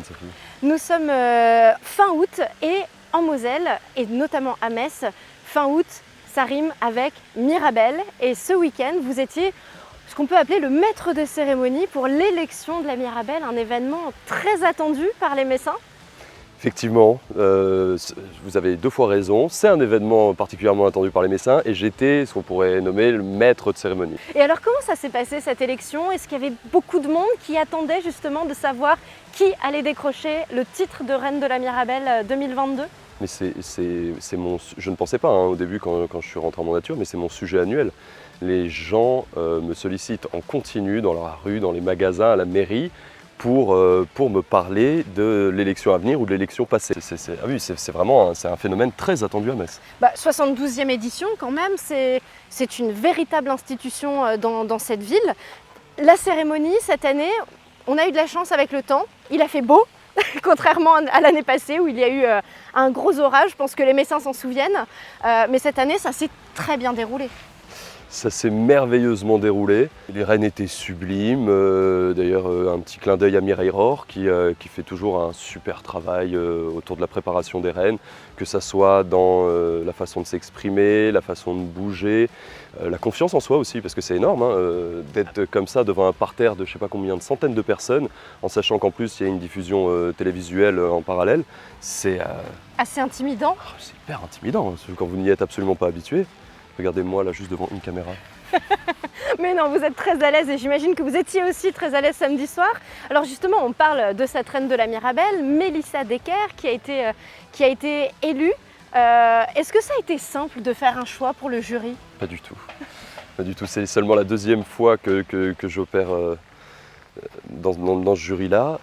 Anne-Sophie? Nous sommes fin août et en Moselle, et notamment à Metz, fin août, ça rime avec Mirabelle. Et ce week-end, vous étiez ce qu'on peut appeler le maître de cérémonie pour l'élection de la Mirabelle, un événement très attendu par les Messins. Effectivement, vous avez 2 fois raison. C'est un événement particulièrement attendu par les Messins et j'étais ce qu'on pourrait nommer le maître de cérémonie. Et alors comment ça s'est passé cette élection? Est-ce qu'il y avait beaucoup de monde qui attendait justement de savoir qui allait décrocher le titre de reine de la Mirabelle 2022? Mais je ne pensais pas au début quand je suis rentré en mandature, mais c'est mon sujet annuel. Les gens me sollicitent en continu dans la rue, dans les magasins, à la mairie, pour me parler de l'élection à venir ou de l'élection passée. C'est vraiment un phénomène très attendu à Metz. 72e édition quand même, c'est une véritable institution dans cette ville. La cérémonie cette année, on a eu de la chance avec le temps, il a fait beau, contrairement à l'année passée où il y a eu un gros orage, je pense que les Messins s'en souviennent, mais cette année ça s'est très bien déroulé. Ça s'est merveilleusement déroulé. Les reines étaient sublimes. D'ailleurs, un petit clin d'œil à Mireille Rohr qui fait toujours un super travail autour de la préparation des reines, que ça soit dans la façon de s'exprimer, la façon de bouger, la confiance en soi aussi, parce que c'est énorme d'être comme ça devant un parterre de je ne sais pas combien de centaines de personnes, en sachant qu'en plus il y a une diffusion télévisuelle en parallèle. C'est assez intimidant. C'est hyper intimidant quand vous n'y êtes absolument pas habitué. Regardez-moi là juste devant une caméra. Mais non, vous êtes très à l'aise et j'imagine que vous étiez aussi très à l'aise samedi soir. Alors justement, on parle de cette reine de la Mirabelle, Mélissa Decker, qui a été élue. Est-ce que ça a été simple de faire un choix pour le jury? Pas du tout. Pas du tout. C'est seulement la 2e fois que j'opère dans ce jury-là.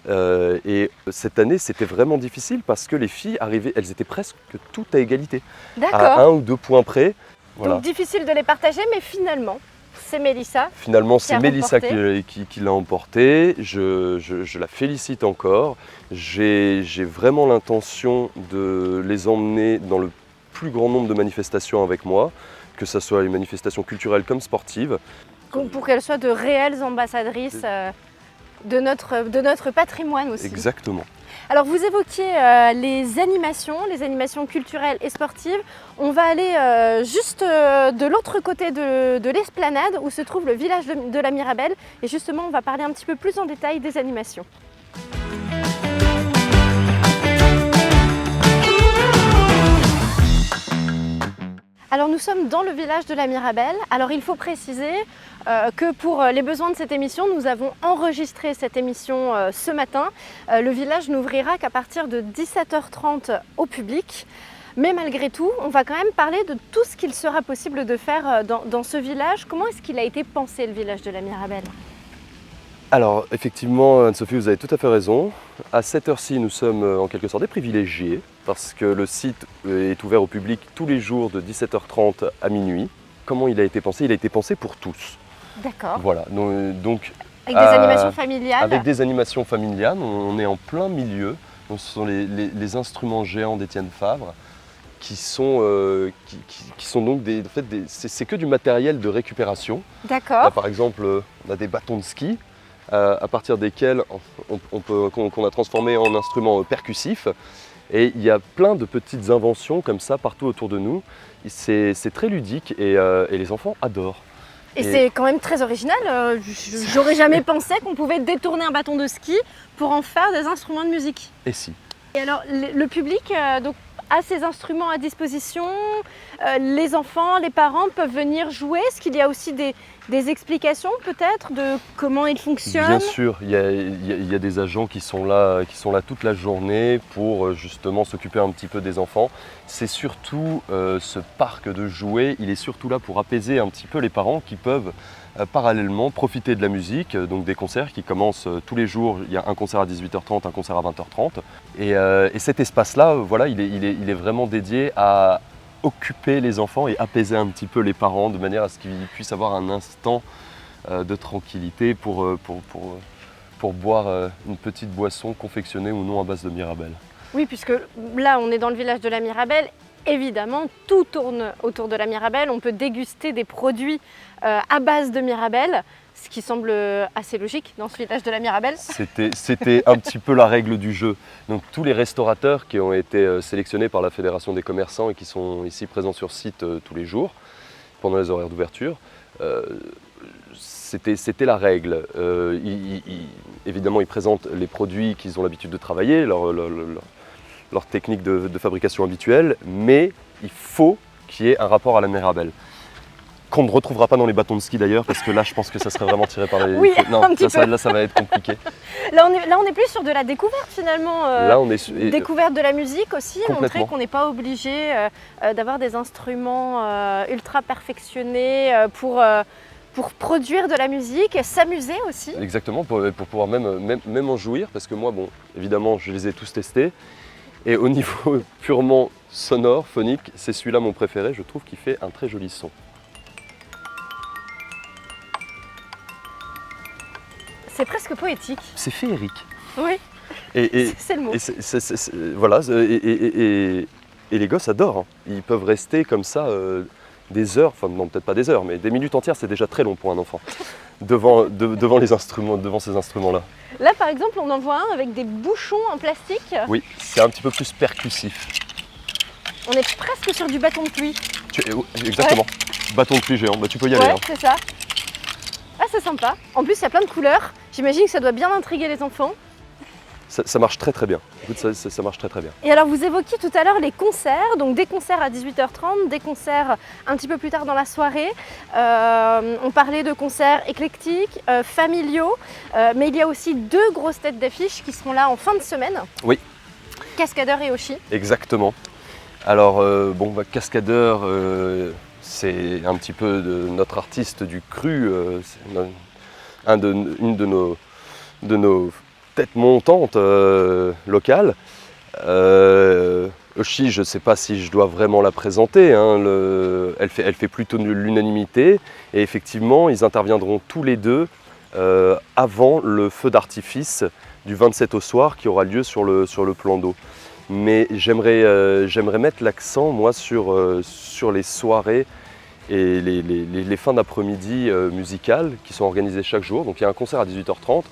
Et cette année, c'était vraiment difficile parce que les filles arrivaient, elles étaient presque toutes à égalité. D'accord. À 1 ou 2 points près. Voilà. Donc difficile de les partager, mais finalement, c'est Mélissa. Finalement, c'est Mélissa qui l'a emporté. Je la félicite encore. J'ai vraiment l'intention de les emmener dans le plus grand nombre de manifestations avec moi, que ce soit les manifestations culturelles comme sportives. Pour qu'elles soient de réelles ambassadrices de notre patrimoine aussi. Exactement. Alors vous évoquiez les animations culturelles et sportives. On va aller juste de l'autre côté de l'esplanade où se trouve le village de la Mirabelle. Et justement, on va parler un petit peu plus en détail des animations. Alors nous sommes dans le village de la Mirabelle. Alors il faut préciser que pour les besoins de cette émission, nous avons enregistré cette émission ce matin. Le village n'ouvrira qu'à partir de 17h30 au public. Mais malgré tout, on va quand même parler de tout ce qu'il sera possible de faire dans ce village. Comment est-ce qu'il a été pensé, le village de la Mirabelle? Alors effectivement, Anne-Sophie, vous avez tout à fait raison. À cette heure-ci, nous sommes en quelque sorte des privilégiés parce que le site est ouvert au public tous les jours de 17h30 à minuit. Comment il a été pensé? Il a été pensé pour tous. D'accord. Voilà, donc avec des animations familiales. Avec des animations familiales, on est en plein milieu. Donc, ce sont les instruments géants d'Étienne Favre qui sont donc c'est que du matériel de récupération. D'accord. Là, par exemple, on a des bâtons de ski. À partir desquels qu'on a transformé en instruments percussifs. Et il y a plein de petites inventions comme ça partout autour de nous. C'est très ludique et les enfants adorent. Et c'est quand même très original. J'aurais jamais pensé qu'on pouvait détourner un bâton de ski pour en faire des instruments de musique. Et si. Et alors le public donc, a ces instruments à disposition, les enfants, les parents peuvent venir jouer. Est-ce qu'il y a aussi des explications peut-être de comment ils fonctionnent? Bien sûr, il y a des agents qui sont là toute la journée pour justement s'occuper un petit peu des enfants. C'est surtout ce parc de jouets, il est surtout là pour apaiser un petit peu les parents qui peuvent parallèlement profiter de la musique, donc des concerts qui commencent tous les jours. Il y a un concert à 18h30, un concert à 20h30. Et cet espace-là, voilà, il est vraiment dédié à occuper les enfants et apaiser un petit peu les parents de manière à ce qu'ils puissent avoir un instant de tranquillité pour boire une petite boisson confectionnée ou non à base de Mirabelle. Oui, puisque là, on est dans le village de la Mirabelle. Évidemment, tout tourne autour de la Mirabelle. On peut déguster des produits à base de Mirabelle. ce qui semble assez logique dans ce village de la Mirabelle. C'était un petit peu la règle du jeu. Donc tous les restaurateurs qui ont été sélectionnés par la Fédération des commerçants et qui sont ici présents sur site tous les jours, pendant les horaires d'ouverture, c'était la règle. Évidemment, ils présentent les produits qu'ils ont l'habitude de travailler, leur technique de fabrication habituelle, mais il faut qu'il y ait un rapport à la Mirabelle. Qu'on ne retrouvera pas dans les bâtons de ski d'ailleurs, parce que là je pense que ça serait vraiment tiré par les... Oui, non, un petit peu. là ça va être compliqué. Là on est plus sur de la découverte finalement. Là on est... Découverte de la musique aussi, Complètement. montrer qu'on n'est pas obligé d'avoir des instruments ultra perfectionnés pour produire de la musique, s'amuser aussi. Exactement, pour pouvoir même en jouir, parce que moi, bon, évidemment, je les ai tous testés. Et au niveau purement sonore, phonique, c'est celui-là mon préféré. Je trouve qu'il fait un très joli son. C'est presque poétique. C'est féerique. Oui, Et c'est le mot. Voilà, et les gosses adorent. Hein. Ils peuvent rester comme ça des heures, enfin non peut-être pas des heures, mais des minutes entières, c'est déjà très long pour un enfant, devant les instruments, devant ces instruments-là. Là par exemple on en voit un avec des bouchons en plastique. Oui, c'est un petit peu plus percussif. On est presque sur du bâton de pluie. Exactement, bâton de pluie géant, bah, tu peux y aller. Ouais, Hein. c'est ça. Ah c'est sympa. En plus il y a plein de couleurs. J'imagine que ça doit bien intriguer les enfants. Ça marche très très bien. Écoute, ça marche très très bien. Et alors vous évoquiez tout à l'heure les concerts, donc des concerts à 18h30, des concerts un petit peu plus tard dans la soirée. On parlait de concerts éclectiques, familiaux, mais il y a aussi deux grosses têtes d'affiche qui seront là en fin de semaine. Oui. Cascadeur et Oshi. Exactement. Alors Cascadeur, c'est un petit peu notre artiste du cru, une de nos têtes montantes locales. Oshi, je ne sais pas si je dois vraiment la présenter, hein, elle fait plutôt l'unanimité et effectivement ils interviendront tous les deux avant le feu d'artifice du 27 au soir qui aura lieu sur le plan d'eau. Mais j'aimerais mettre l'accent moi sur les soirées et les fins d'après-midi musicales qui sont organisées chaque jour. Donc il y a un concert à 18h30.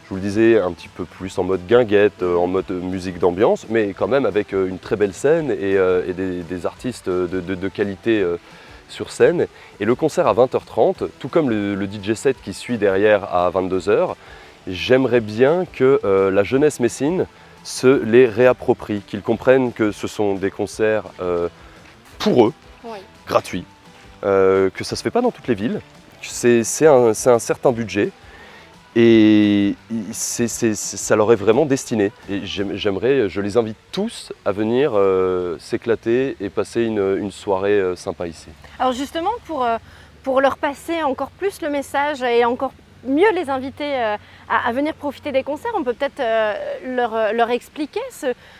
Je vous le disais, un petit peu plus en mode guinguette, en mode musique d'ambiance, mais quand même avec une très belle scène et des artistes de qualité sur scène. Et le concert à 20h30, tout comme le DJ set qui suit derrière à 22h, j'aimerais bien que la jeunesse messine se les réapproprie, qu'ils comprennent que ce sont des concerts pour eux, Oui. gratuits, que ça ne se fait pas dans toutes les villes, c'est un certain budget. Et ça leur est vraiment destiné. Et je les invite tous à venir s'éclater et passer une soirée sympa ici. Alors justement, pour leur passer encore plus le message et encore mieux les inviter à venir profiter des concerts, on peut peut-être leur expliquer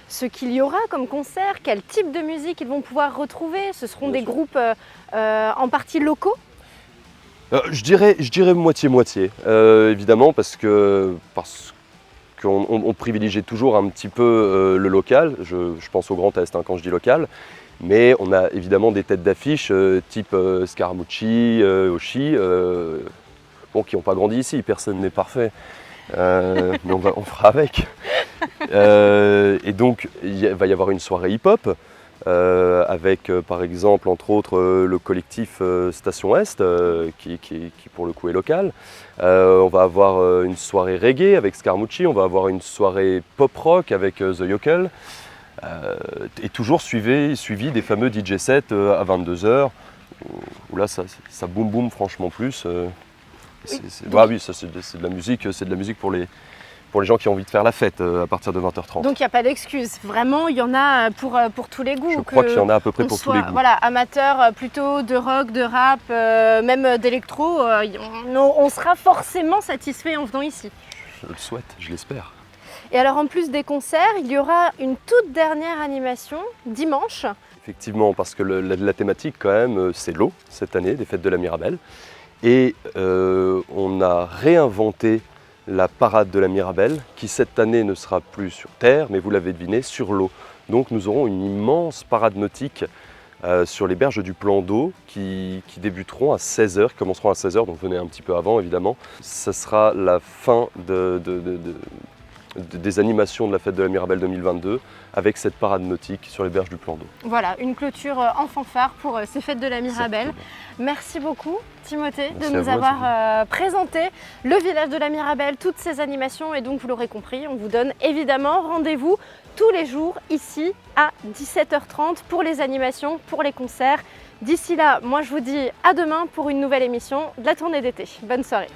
ce qu'il y aura comme concert, quel type de musique ils vont pouvoir retrouver. Ce seront des groupes en partie locaux. Je dirais moitié-moitié, évidemment, parce qu'on privilégie toujours un petit peu le local. Je pense au Grand Est hein, quand je dis local. Mais on a évidemment des têtes d'affiche type Scaramucci, Oshi, qui n'ont pas grandi ici, personne n'est parfait. Mais on fera avec. Et donc, il va y avoir une soirée hip-hop. Avec par exemple entre autres le collectif Station Est qui pour le coup est local. On va avoir une soirée reggae avec Scaramucci, on va avoir une soirée pop rock avec The Yokel et toujours suivi des fameux DJ sets à 22h où là ça boum boum franchement plus. Oui, ça c'est de la musique pour les gens qui ont envie de faire la fête à partir de 20h30. Donc il n'y a pas d'excuse, vraiment il y en a pour tous les goûts. Je crois qu'il y en a à peu près pour tous les goûts. Voilà, amateurs plutôt de rock, de rap, même d'électro, on sera forcément satisfait en venant ici. Je le souhaite, je l'espère. Et alors en plus des concerts, il y aura une toute dernière animation dimanche. Effectivement, parce que la thématique quand même c'est l'eau cette année, des fêtes de la Mirabelle. Et on a réinventé la parade de la Mirabelle, qui cette année ne sera plus sur terre, mais vous l'avez deviné, sur l'eau. Donc nous aurons une immense parade nautique sur les berges du plan d'eau qui débuteront à 16 h, qui commenceront à 16 h, donc venez un petit peu avant évidemment. Ça sera la fin des animations de la fête de la Mirabelle 2022 avec cette parade nautique sur les berges du plan d'eau. Voilà, une clôture en fanfare pour ces fêtes de la Mirabelle. Exactement. Merci beaucoup Timothée Merci de à nous vous, avoir présenté le village de la Mirabelle, toutes ces animations, et donc vous l'aurez compris, on vous donne évidemment rendez-vous tous les jours ici à 17 h 30 pour les animations, pour les concerts. D'ici là, moi je vous dis à demain pour une nouvelle émission de la tournée d'été. Bonne soirée.